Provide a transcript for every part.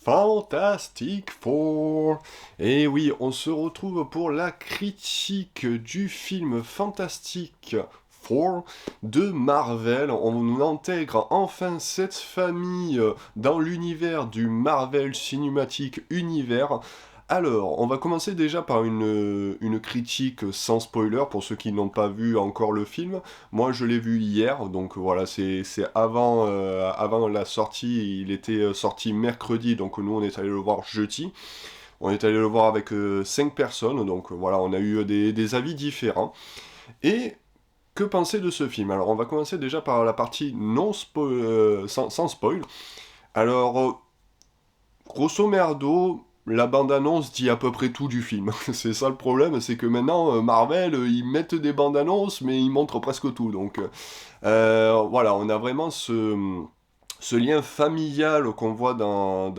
Fantastic Four. Et oui, on se retrouve pour la critique du film Fantastic Four de Marvel. On intègre enfin cette famille dans l'univers du Marvel Cinematic Universe. Alors, on va commencer déjà par une critique sans spoiler pour ceux qui n'ont pas vu encore le film. Moi, je l'ai vu hier, donc voilà, c'est avant la sortie. Il était sorti mercredi, donc nous on est allé le voir jeudi. On est allé le voir avec 5 personnes, donc voilà, on a eu des avis différents. Et que penser de ce film? Alors, on va commencer déjà par la partie non sans spoil. Alors, grosso merdo, la bande-annonce dit à peu près tout du film. C'est ça le problème, c'est que maintenant, Marvel, ils mettent des bandes-annonces, mais ils montrent presque tout. Donc, voilà, on a vraiment ce lien familial qu'on voit dans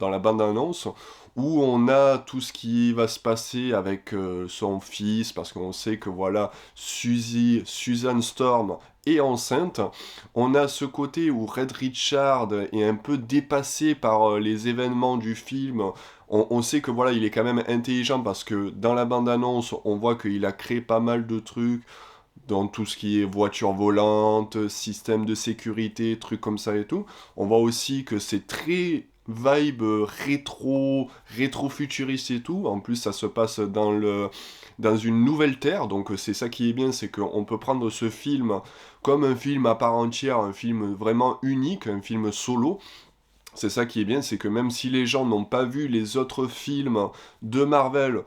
la bande-annonce, où on a tout ce qui va se passer avec son fils, parce qu'on sait que voilà, Susan Storm est enceinte. On a ce côté où Red Richard est un peu dépassé par les événements du film. On sait que voilà, il est quand même intelligent parce que dans la bande-annonce, on voit qu'il a créé pas mal de trucs dans tout ce qui est voiture volante, système de sécurité, trucs comme ça et tout. On voit aussi que c'est très vibe rétro futuriste et tout. En plus, ça se passe dans une nouvelle terre, donc c'est ça qui est bien, c'est qu'on peut prendre ce film comme un film à part entière, un film vraiment unique, un film solo. C'est ça qui est bien, c'est que même si les gens n'ont pas vu les autres films de Marvel,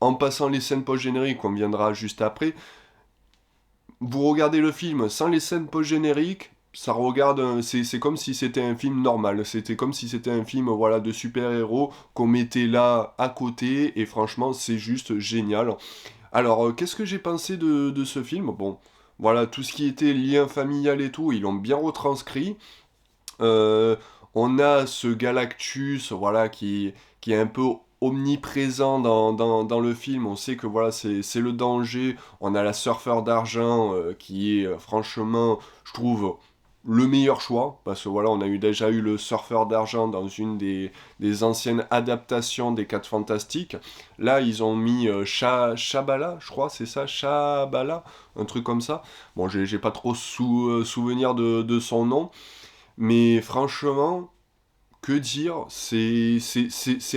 en passant les scènes post-génériques, on viendra juste après, vous regardez le film sans les scènes post-génériques, ça regarde, c'est comme si c'était un film normal. C'était comme si c'était un film voilà, de super-héros qu'on mettait là à côté, et franchement, c'est juste génial. Alors, qu'est-ce que j'ai pensé de ce film? Bon, voilà, tout ce qui était lien familial et tout, ils l'ont bien retranscrit. Euh, on a ce Galactus, voilà, qui est un peu omniprésent dans le film. On sait que voilà, c'est le danger. On a la surfeur d'argent qui est franchement, je trouve, le meilleur choix. Parce que voilà, on a déjà eu le surfeur d'argent dans une des anciennes adaptations des 4 Fantastiques. Là, ils ont mis Shabala, je crois, c'est ça, Shabala, un truc comme ça. Bon, j'ai pas trop souvenir de son nom. Mais franchement, que dire, c'est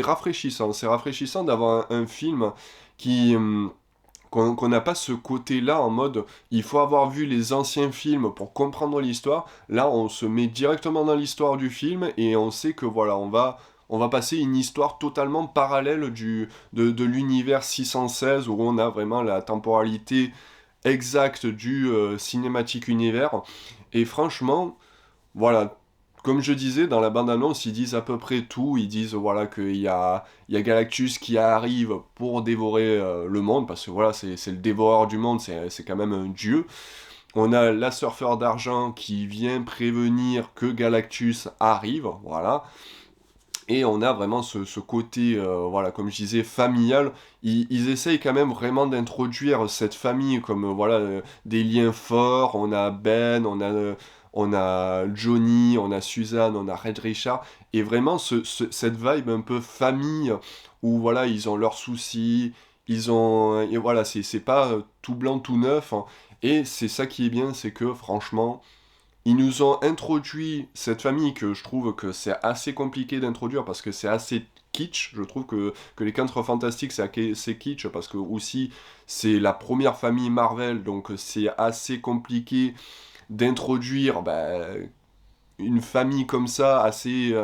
rafraîchissant. C'est rafraîchissant d'avoir un film qui qu'on n'a pas ce côté-là en mode il faut avoir vu les anciens films pour comprendre l'histoire. Là, on se met directement dans l'histoire du film et on sait que voilà, on va passer une histoire totalement parallèle de l'univers 616 où on a vraiment la temporalité exacte du cinématique univers. Et franchement, voilà, comme je disais, dans la bande-annonce, ils disent à peu près tout. Ils disent voilà qu'il y a Galactus qui arrive pour dévorer le monde, parce que voilà, c'est le dévoreur du monde, c'est quand même un dieu. On a la surfeur d'argent qui vient prévenir que Galactus arrive, voilà. Et on a vraiment ce côté, voilà, comme je disais, familial. Ils essayent quand même vraiment d'introduire cette famille comme, voilà, des liens forts. On a Ben, on a Johnny, on a Suzanne, on a Red Richard. Et vraiment, cette vibe un peu famille, où, voilà, ils ont leurs soucis, et voilà, c'est pas tout blanc, tout neuf, hein. Et c'est ça qui est bien, c'est que, franchement, ils nous ont introduit cette famille que je trouve que c'est assez compliqué d'introduire parce que c'est assez kitsch. Je trouve que les 4 Fantastiques c'est assez kitsch parce que aussi c'est la première famille Marvel, donc c'est assez compliqué d'introduire une famille comme ça assez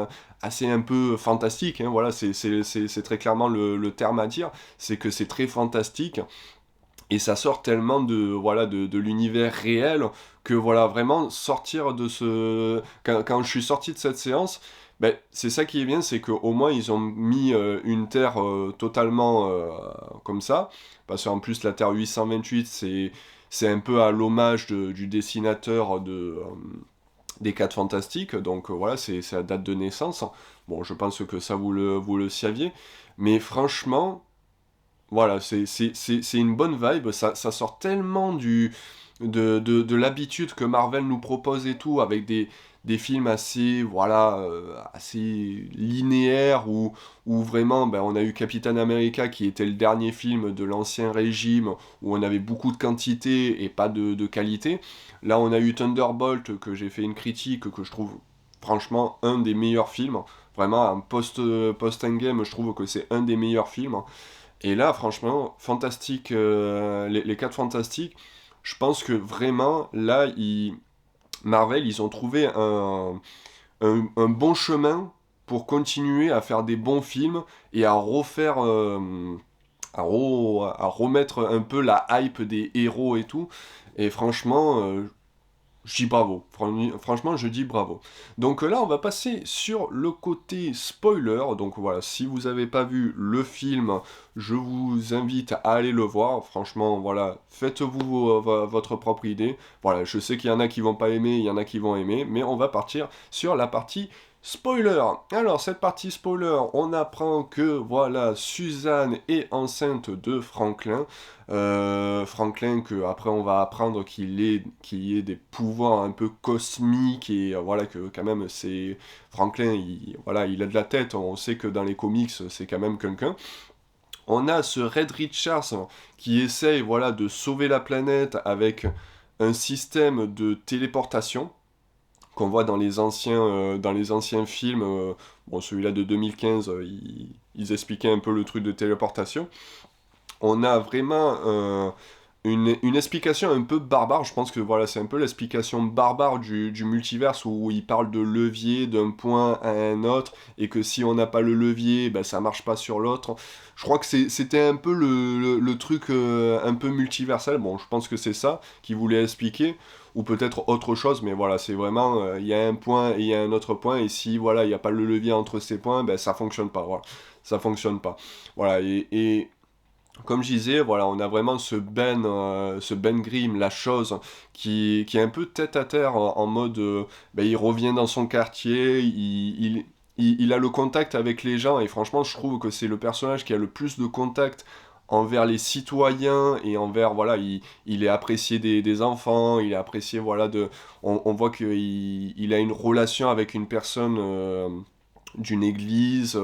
un peu fantastique, hein. Voilà, c'est très clairement le terme à dire, c'est que c'est très fantastique. Et ça sort tellement voilà, de l'univers réel que voilà, vraiment sortir de ce... Quand je suis sorti de cette séance, ben, c'est ça qui est bien, c'est qu'au moins ils ont mis une Terre totalement comme ça, parce qu'en plus la Terre 828, c'est un peu à l'hommage du dessinateur des 4 Fantastiques, donc voilà, c'est la date de naissance. Bon, je pense que ça vous le saviez, mais franchement, voilà, c'est une bonne vibe, ça sort tellement de l'habitude que Marvel nous propose et tout, avec des films assez, voilà, assez linéaires, où vraiment, ben, on a eu Captain America qui était le dernier film de l'ancien régime, où on avait beaucoup de quantité et pas de qualité. Là, on a eu Thunderbolt, que j'ai fait une critique, que je trouve franchement un des meilleurs films. Vraiment, un post-endgame, je trouve que c'est un des meilleurs films. Et là, franchement, fantastique, les 4 fantastiques, je pense que vraiment, là, Marvel, ils ont trouvé un bon chemin pour continuer à faire des bons films et à refaire, à remettre un peu la hype des héros et tout. Et franchement, je dis bravo. Franchement, je dis bravo. Donc là, on va passer sur le côté spoiler. Donc voilà, si vous n'avez pas vu le film, je vous invite à aller le voir. Franchement, voilà, faites-vous votre propre idée. Voilà, je sais qu'il y en a qui vont pas aimer, il y en a qui vont aimer, mais on va partir sur la partie spoiler. Alors, cette partie spoiler, on apprend que voilà, Suzanne est enceinte de Franklin. Franklin, que après on va apprendre qu'il ait des pouvoirs un peu cosmiques et voilà que quand même c'est Franklin, voilà, il a de la tête. On sait que dans les comics c'est quand même quelqu'un. On a ce Red Richards qui essaye, voilà, de sauver la planète avec un système de téléportation qu'on voit dans les anciens films. Bon, celui-là de 2015, ils expliquaient un peu le truc de téléportation. On a vraiment une explication un peu barbare. Je pense que voilà, c'est un peu l'explication barbare du multiverse, où il parle de levier d'un point à un autre, et que si on n'a pas le levier, ben, ça marche pas sur l'autre. Je crois que c'était un peu le truc un peu multiversel. Bon, je pense que c'est ça qu'il voulait expliquer, ou peut-être autre chose, mais voilà, c'est vraiment, il y a un point et il y a un autre point, et si voilà, il n'y a pas le levier entre ces points, ben ça fonctionne pas. Voilà, ça fonctionne pas. Voilà, et comme je disais, voilà, on a vraiment ce Ben Grimm, la chose, qui est un peu tête à terre, en mode, ben, il revient dans son quartier, il a le contact avec les gens, et franchement, je trouve que c'est le personnage qui a le plus de contact envers les citoyens, et envers, voilà, il est apprécié des enfants, il est apprécié, voilà, on voit qu'il a une relation avec une personne, d'une église,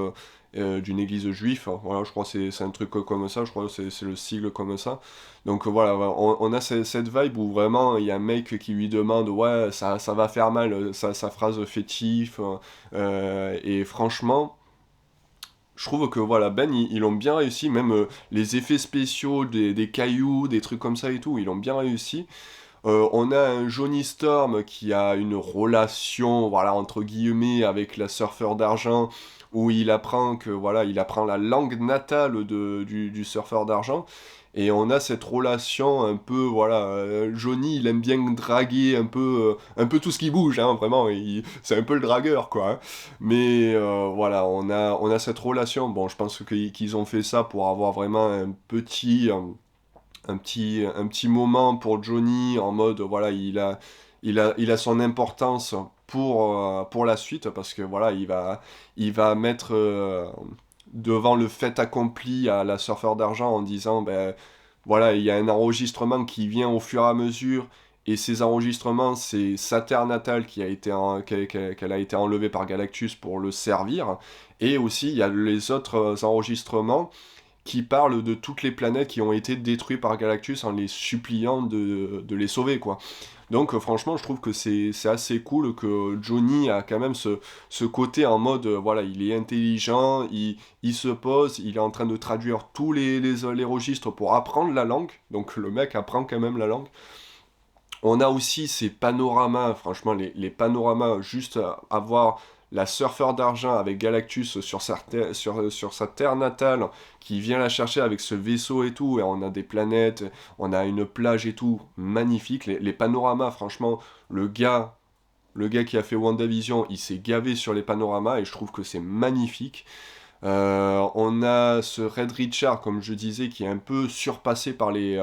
d'une église juive, hein. Voilà, je crois que c'est un truc comme ça, je crois que c'est le sigle comme ça. Donc voilà, on a cette vibe où vraiment il y a un mec qui lui demande, ouais, ça va faire mal, sa phrase fétiche, et franchement, je trouve que voilà, Ben, ils l'ont bien réussi, même les effets spéciaux, des cailloux, des trucs comme ça et tout, ils l'ont bien réussi. On a un Johnny Storm qui a une relation, voilà, entre guillemets, avec la surfeur d'argent, où il apprend que, voilà, il apprend la langue natale du surfeur d'argent. Et on a cette relation un peu, voilà, Johnny, il aime bien draguer un peu tout ce qui bouge, hein, vraiment, c'est un peu le dragueur, quoi, hein. Mais voilà, on a cette relation. Bon, je pense qu'ils ont fait ça pour avoir vraiment un petit moment pour Johnny, en mode, voilà, il a son importance pour la suite, parce que voilà, il va mettre devant le fait accompli à la surfeur d'argent, en disant, ben voilà, il y a un enregistrement qui vient au fur et à mesure, et ces enregistrements, c'est sa terre natale qu'elle a été enlevée par Galactus pour le servir, et aussi il y a les autres enregistrements qui parle de toutes les planètes qui ont été détruites par Galactus, en les suppliant de les sauver, quoi. Donc franchement, je trouve que c'est assez cool que Johnny a quand même ce côté en mode, voilà, il est intelligent, il se pose, il est en train de traduire tous les registres pour apprendre la langue, donc le mec apprend quand même la langue. On a aussi ces panoramas, franchement, les panoramas, juste à voir la surfeur d'argent avec Galactus sur sa terre natale, qui vient la chercher avec ce vaisseau et tout, et on a des planètes, on a une plage et tout, magnifique. Les panoramas, franchement, le gars qui a fait WandaVision, il s'est gavé sur les panoramas, et je trouve que c'est magnifique. On a ce Red Richard, comme je disais, qui est un peu surpassé par les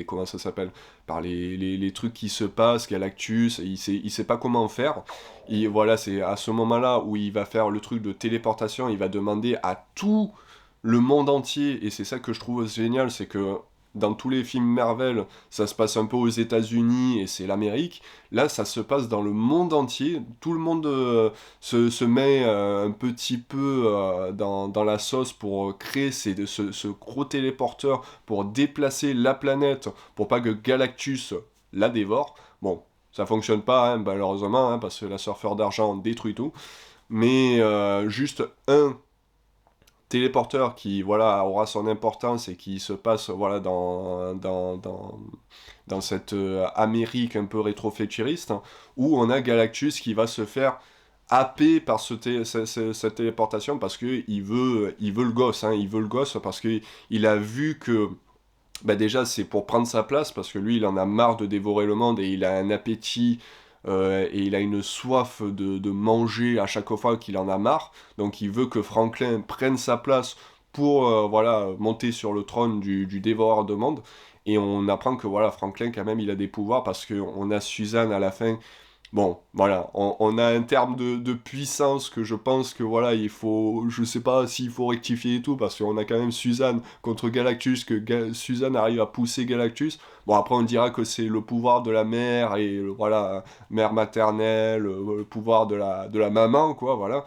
comment ça s'appelle, par les trucs qui se passent, Galactus, il sait pas comment faire. Et voilà, c'est à ce moment-là où il va faire le truc de téléportation, il va demander à tout le monde entier, et c'est ça que je trouve génial, c'est que dans tous les films Marvel, ça se passe un peu aux États-Unis et c'est l'Amérique. Là, ça se passe dans le monde entier. Tout le monde se met un petit peu dans la sauce pour créer ce gros téléporteur pour déplacer la planète pour pas que Galactus la dévore. Bon, ça fonctionne pas, hein, malheureusement, hein, parce que la surfeur d'argent détruit tout. Mais juste un téléporteur qui voilà aura son importance et qui se passe voilà dans cette Amérique un peu rétro-futuriste, hein, où on a Galactus qui va se faire happer par cette téléportation parce que il veut le gosse, hein, il veut le gosse parce que il a vu que bah déjà c'est pour prendre sa place parce que lui il en a marre de dévorer le monde et il a un appétit et il a une soif de manger à chaque fois qu'il en a marre. Donc il veut que Franklin prenne sa place pour voilà, monter sur le trône du dévoreur de monde. Et on apprend que voilà, Franklin quand même il a des pouvoirs parce qu'on a Suzanne à la fin. Bon, voilà, on a un terme de puissance que je pense que voilà, il faut, je sais pas s'il faut rectifier et tout, parce qu'on a quand même Suzanne contre Galactus, que Suzanne arrive à pousser Galactus. Bon, après on dira que c'est le pouvoir de la mère, et voilà, mère maternelle, le pouvoir de la maman, quoi, voilà.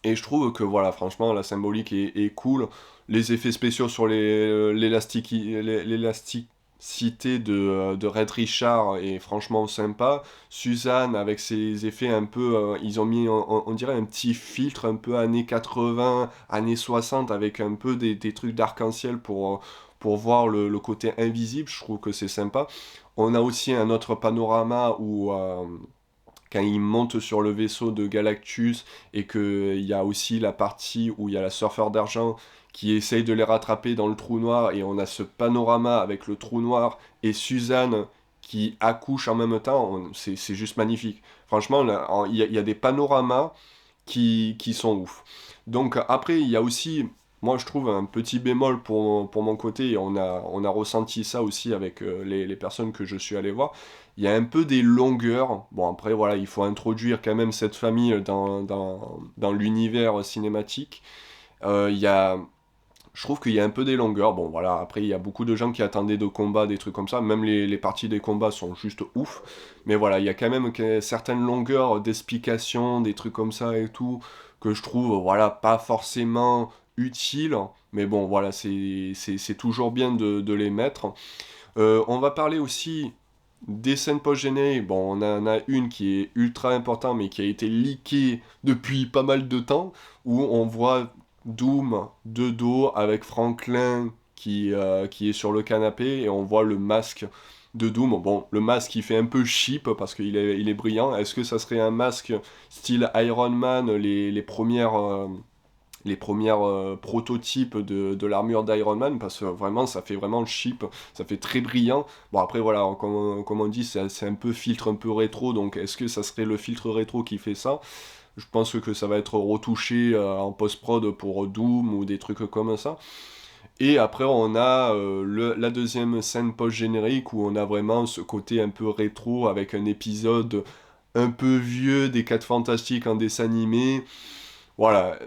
Et je trouve que voilà, franchement, la symbolique est cool. Les effets spéciaux sur l'élasticité de Red Richard est franchement sympa. Suzanne, avec ses effets un peu. Ils ont mis, on dirait, un petit filtre un peu années 80, années 60, avec un peu des trucs d'arc-en-ciel pour voir le côté invisible. Je trouve que c'est sympa. On a aussi un autre panorama où quand il monte sur le vaisseau de Galactus et qu'il y a aussi la partie où il y a la surfeur d'argent qui essaye de les rattraper dans le trou noir et on a ce panorama avec le trou noir et Suzanne qui accouche en même temps, c'est juste magnifique. Franchement, il y a des panoramas qui sont ouf. Donc après, il y a aussi, moi je trouve un petit bémol pour mon côté, et on a ressenti ça aussi avec les personnes que je suis allé voir. Il y a un peu des longueurs. Bon, après, voilà, il faut introduire quand même cette famille dans l'univers cinématique. Il y a, je trouve qu'il y a un peu des longueurs. Bon, voilà, après, il y a beaucoup de gens qui attendaient de combats, des trucs comme ça. Même les parties des combats sont juste ouf. Mais voilà, il y a quand même certaines longueurs d'explications, des trucs comme ça et tout, que je trouve, voilà, pas forcément utiles. Mais bon, voilà, c'est toujours bien de les mettre. On va parler aussi des scènes post-génériques. Bon, on en a une qui est ultra importante, mais qui a été leakée depuis pas mal de temps, où on voit Doom de dos avec Franklin qui est sur le canapé, et on voit le masque de Doom. Bon, le masque il fait un peu cheap parce il est brillant. Est-ce que ça serait un masque style Iron Man, les premières prototypes de l'armure d'Iron Man, parce que vraiment ça fait vraiment cheap, ça fait très brillant. Bon après voilà, comme on dit, c'est un peu filtre un peu rétro, donc est-ce que ça serait le filtre rétro qui fait ça? Je pense que ça va être retouché en post-prod pour Doom ou des trucs comme ça. Et après on a la deuxième scène post-générique où on a vraiment ce côté un peu rétro avec un épisode un peu vieux des 4 Fantastiques en dessin animé. Voilà,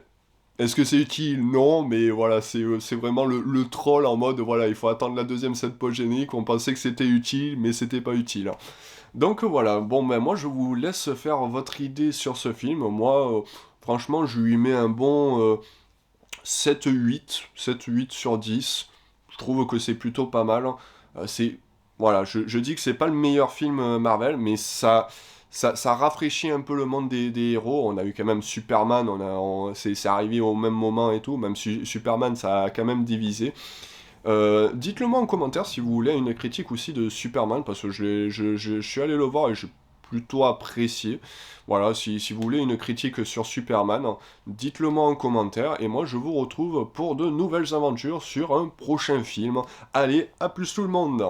est-ce que c'est utile? Non, mais voilà, c'est vraiment le troll en mode, voilà, il faut attendre la deuxième scène post-génique, on pensait que c'était utile, mais c'était pas utile, hein. Donc voilà, bon ben moi je vous laisse faire votre idée sur ce film. Moi, franchement, je lui mets un bon 7-8 sur 10. Je trouve que c'est plutôt pas mal, hein. C'est, voilà, je dis que c'est pas le meilleur film Marvel, mais ça rafraîchit un peu le monde des héros. On a eu quand même Superman, c'est arrivé au même moment et tout, même si Superman ça a quand même divisé. Dites-le moi en commentaire si vous voulez une critique aussi de Superman, parce que je suis allé le voir et j'ai plutôt apprécié. Voilà, si vous voulez une critique sur Superman, dites-le moi en commentaire, et moi je vous retrouve pour de nouvelles aventures sur un prochain film. Allez, à plus tout le monde!